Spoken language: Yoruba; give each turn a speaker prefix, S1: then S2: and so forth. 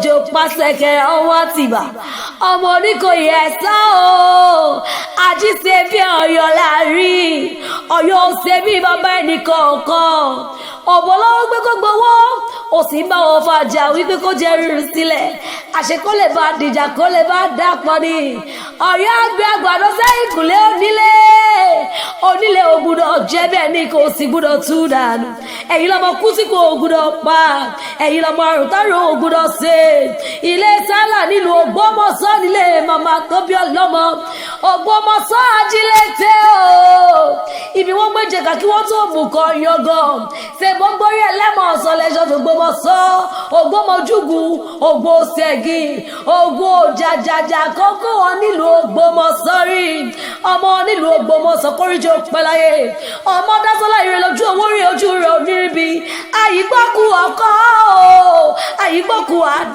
S1: òjò pàṣẹkẹrẹ ọwọ́ àtìbà ọmọ Oníkòyí ẹ̀sán o àjíṣe bí Ọ̀yọ́ láàrí Ọ̀yọ́ ṣe bí bàbá ẹnì kọ̀ọ̀kan ọ̀bọ̀ lọ́wọ́ gbé kó gbowó ó sì ń bá wọn fàjà wípé kó jẹ́ rírun sílẹ̀ àṣẹ kó lè bá dìjà kó lè bá dàpọ̀ ni Ọ̀yọ́ àgbẹ̀ àgbàdo sẹ́yìn kùlé onílé ò gbúdọ̀ jẹ́ bẹ́ẹ̀ ni kò sì gbúdọ̀ tú dànù ẹ̀yin lọ́mọ kú tí kò gbúdọ̀ pa ẹ̀yin lọ́mọ àrùn tárùn ò gbúdọ̀ ṣe ilé sálà nílùú Ògbómọ̀ṣọ́ nílé màmá tó bí ọlọ́mọ Ògbómọ̀ṣọ́ ajílété o ibi wọ́n gbé jẹ̀ka kí wọ́n tó mú kọ yọgàn ṣe gbọ́ngbọ́rí ẹlẹ́mọ̀ ọ̀sán lẹ́jọ́ tó Ògbómọ̀ṣọ́ Ògbómọ̀júgù Ògbóṣẹ́gi Ògbójàjàjà kọ́kọ́ wọn nílùú Ògbómọ̀ṣọ́ rí ọmọ nílùú Ògbómọ̀ṣọ́ kórìjọ pẹ́láyé ọmọ dásọ́lá ìrẹ́ lójú owó rí ojú rẹ̀ onírìbí àyígbọ́kù ọkọ̀ àyígbọ́kù àdá.